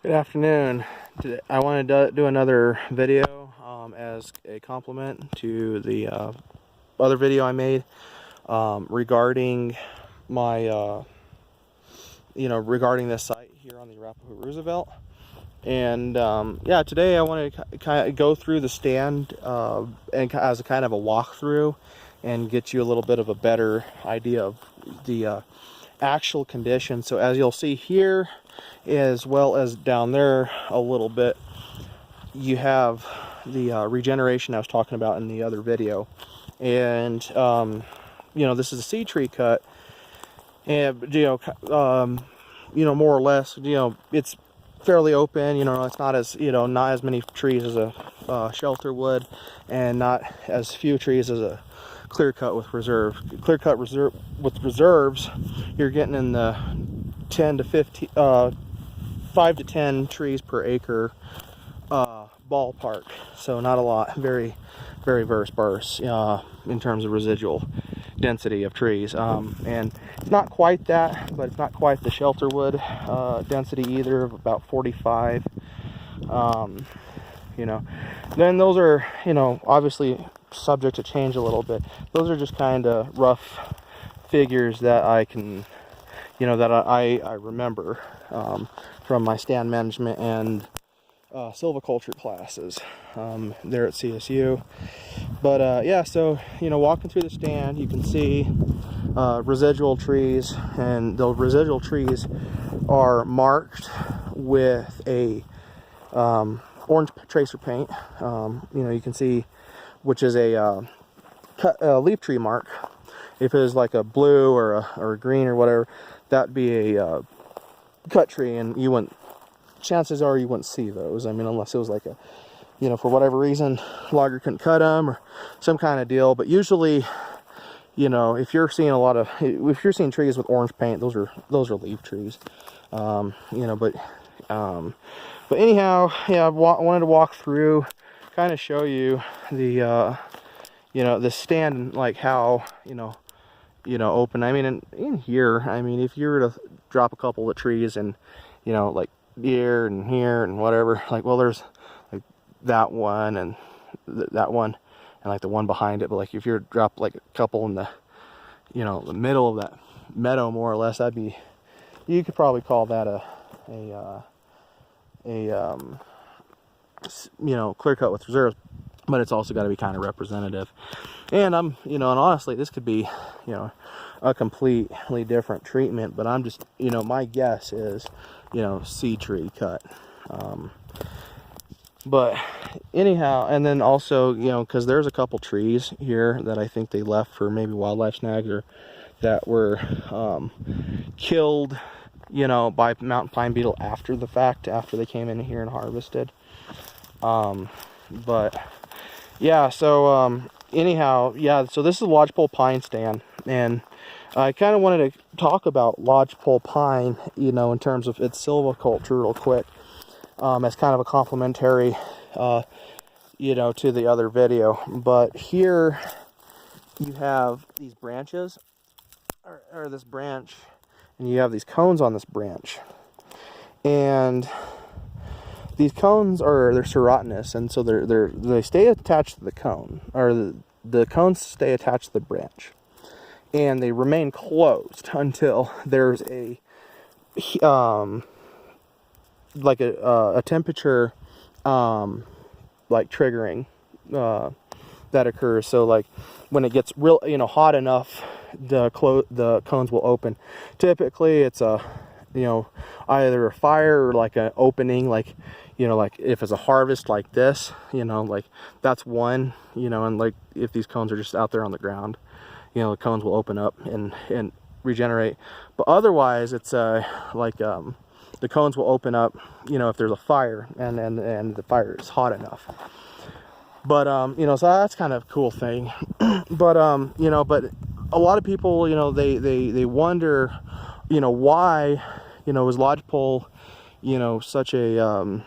Good afternoon. Today, I wanted to do another video as a complement to the other video I made regarding my, regarding this site here on the Arapahoe Roosevelt. And yeah, today I want to kind of go through the stand and as a kind of a walkthrough and get you a little bit of a better idea of the actual condition. So as you'll see here, as well as down there a little bit, you have the regeneration I was talking about in the other video. And this is a seed tree cut, and more or less, it's fairly open. It's not as not as many trees as a shelter would, and not as few trees as a clear cut with reserve. Clear cut reserve with reserves, you're getting in the 10 to 15 5 to 10 trees per acre ballpark, so not a lot. Very sparse in terms of residual density of trees, and it's not quite that, but it's not quite the shelter wood density either, of about 45. Then those are obviously subject to change a little bit. Those are just kind of rough figures that I can that I remember from my stand management and silviculture classes there at CSU. But yeah, so walking through the stand, you can see residual trees, and those residual trees are marked with a orange tracer paint. You can see, which is a leaf tree mark. If it was like a blue or a green or whatever, that'd be a cut tree, and chances are you wouldn't see those. I mean, unless it was like a, for whatever reason, logger couldn't cut them or some kind of deal. But usually, if you're seeing trees with orange paint, those are leaf trees. But anyhow, yeah, I wanted to walk through, kind of show you the, the stand, like how, open. I mean, in here, I mean, if you were to drop a couple of trees and, like here and whatever, like, well, there's like that one and that one and like the one behind it. But like, if you were to drop like a couple in the, the middle of that meadow, more or less, you could probably call that a clear cut with reserves. But it's also got to be kind of representative. And and honestly, this could be, a completely different treatment, but I'm just, my guess is, seed tree cut. But anyhow, and then also, because there's a couple trees here that I think they left for maybe wildlife snags, or that were killed, by mountain pine beetle after the fact, after they came in here and harvested. But yeah, so anyhow, yeah, so this is a lodgepole pine stand, and I kind of wanted to talk about lodgepole pine, in terms of its silviculture real quick, as kind of a complementary, to the other video. But here you have these branches, or this branch, and you have these cones on this branch, and these cones they're serotinous, and so they stay attached to the cone, or the cones stay attached to the branch, and they remain closed until there's a temperature like triggering that occurs. So like when it gets real hot enough, the cones will open. Typically it's either a fire or like an opening, like like if it's a harvest like this, like that's one, and like if these cones are just out there on the ground, the cones will open up and regenerate. But otherwise, it's the cones will open up, if there's a fire and the fire is hot enough. But so that's kind of a cool thing. But but a lot of people, they wonder, why, is lodgepole, such a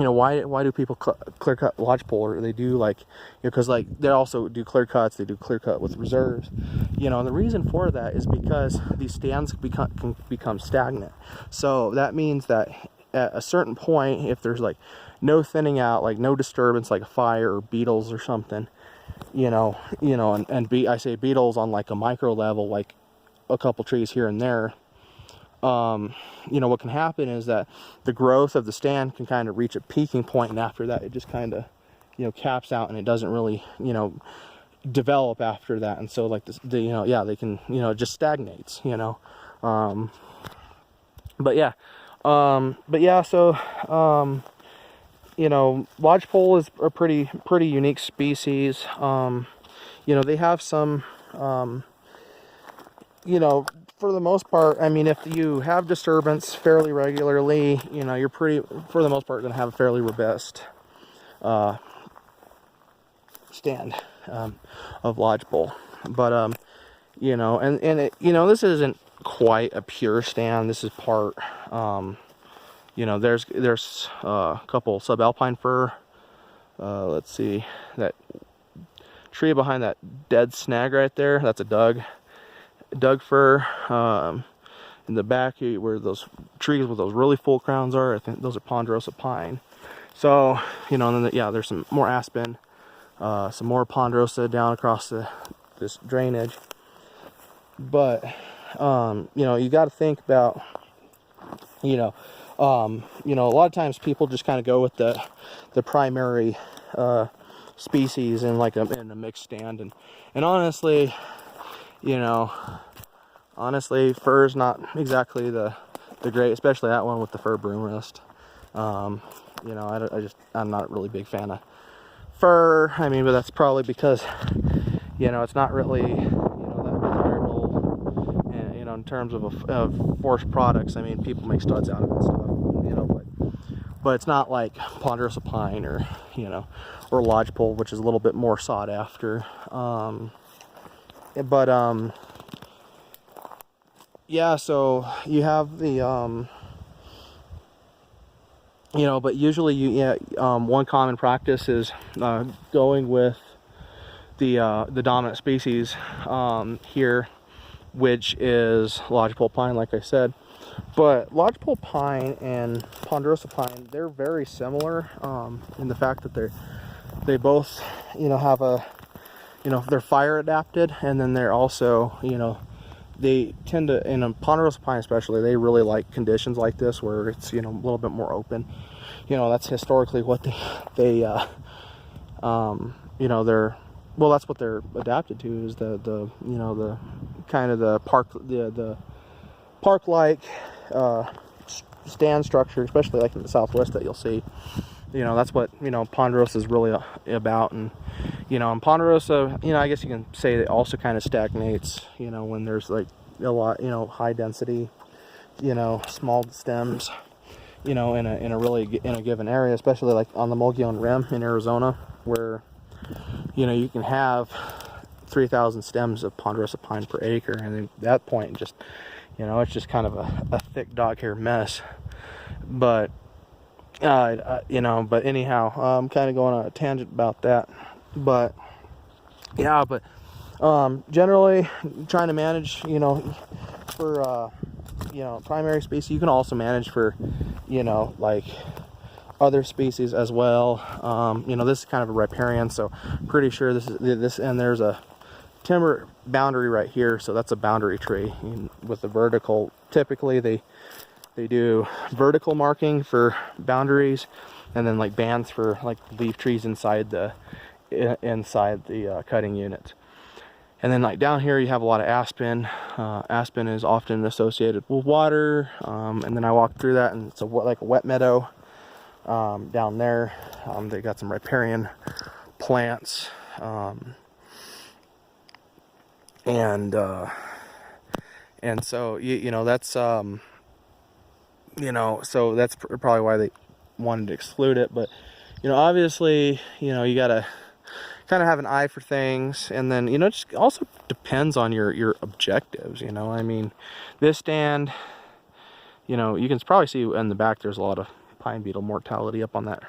why do people clear cut lodgepole? Or they do, like, because like they also do clear cuts. They do clear cut with reserves, and the reason for that is because these stands can become stagnant. So that means that at a certain point, if there's like no thinning out, like no disturbance, like a fire or beetles or something, I say beetles on like a micro level, like a couple trees here and there, what can happen is that the growth of the stand can kind of reach a peaking point, and after that it just kind of, caps out, and it doesn't really, develop after that. And so like they can, it just stagnates, Lodgepole is a pretty unique species. They have some, for the most part, I mean, if you have disturbance fairly regularly, you're for the most part, going to have a fairly robust stand of lodgepole. But this isn't quite a pure stand. This is part, there's a couple subalpine fir. Let's see, that tree behind that dead snag right there, that's a Doug fir. In the back where those trees with those really full crowns are, I think those are ponderosa pine. So, and then there's some more aspen, some more ponderosa down across this drainage. But you got to think about, a lot of times people just kind of go with the primary species in a mixed stand, and honestly, fir is not exactly the great, especially that one with the fir broom wrist. I'm not a really big fan of fir. I mean, but that's probably because it's not really that desirable, and in terms of forest products. I mean, people make studs out of it and stuff, but it's not like ponderosa pine or lodgepole, which is a little bit more sought after. So you have the but usually one common practice is going with the dominant species here, which is lodgepole pine, like I said. But lodgepole pine and ponderosa pine, they're very similar in the fact that they both have a they're fire adapted, and then they're also they tend to, in a ponderosa pine especially, they really like conditions like this where it's a little bit more open. That's historically what they're that's what they're adapted to, is the kind of the park like stand structure, especially like in the Southwest that you'll see. That's what ponderosa is really about. And and ponderosa, I guess you can say it also kind of stagnates when there's like a lot high density small stems in a given area, especially like on the Mogollon Rim in Arizona, where you can have 3,000 stems of ponderosa pine per acre, and at that point just it's just kind of a thick dog hair mess. But but anyhow, I'm kind of going on a tangent about that. But generally trying to manage for primary species. You can also manage for like other species as well. This is kind of a riparian, so pretty sure this and there's a timber boundary right here, so that's a boundary tree. With the vertical, typically they do vertical marking for boundaries, and then like bands for like leaf trees inside the cutting unit. And then like down here you have a lot of aspen. Aspen is often associated with water, and then I walked through that, and it's like a wet meadow down there. They got some riparian plants, and so that's so that's probably why they wanted to exclude it. But obviously you gotta kind of have an eye for things, and then it just also depends on your objectives. I mean, this stand, you can probably see in the back there's a lot of pine beetle mortality up on that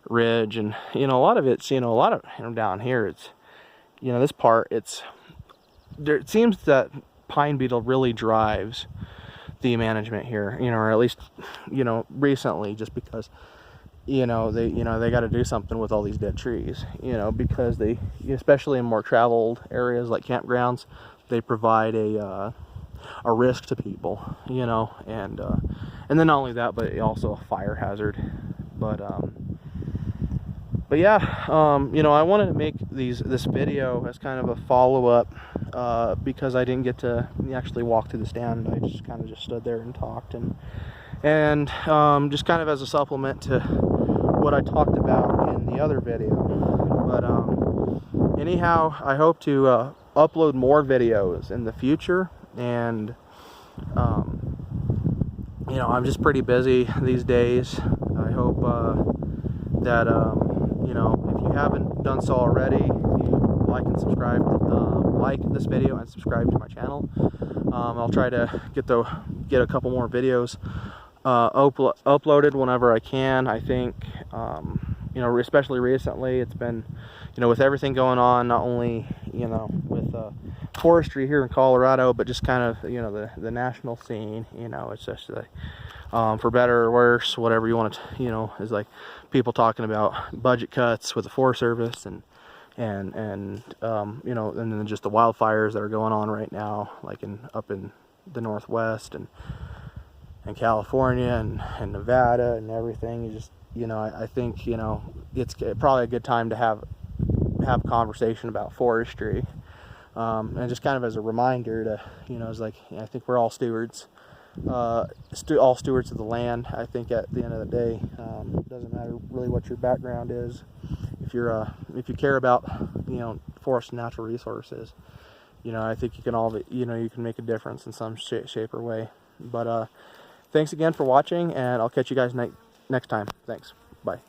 ridge, and a lot of it's down here, it's this part, it seems that pine beetle really drives the management here, you know, or at least, you know, recently, just because, you know, they got to do something with all these dead trees, you know, because they, especially in more traveled areas like campgrounds, they provide a risk to people, you know, and then not only that, but also a fire hazard. But yeah, you know, I wanted to make this video as kind of a follow-up, because I didn't get to actually walk to the stand. I just kind of just stood there and talked, and just kind of as a supplement to what I talked about in the other video. But anyhow, I hope to upload more videos in the future, and you know, I'm just pretty busy these days. I hope that you know, if you haven't done so already, you like and subscribe, like this video and subscribe to my channel. I'll try to get a couple more videos uploaded whenever I can. I think you know, especially recently, it's been, you know, with everything going on, not only, you know, with forestry here in Colorado, but just kind of, you know, the national scene, you know, it's just like, for better or worse, whatever you want to, you know, is like people talking about budget cuts with the Forest Service, and you know, and then just the wildfires that are going on right now, like up in the Northwest and California and Nevada and everything. You just, you know, I think, you know, it's probably a good time to have a conversation about forestry, and just kind of as a reminder to, you know, it's like, I think we're all stewards, all stewards of the land. I think at the end of the day, it doesn't matter really what your background is. If you care about, you know, forest and natural resources, you know, I think you can all, you know, you can make a difference in some shape or way. But thanks again for watching, and I'll catch you guys next time. Thanks. Bye.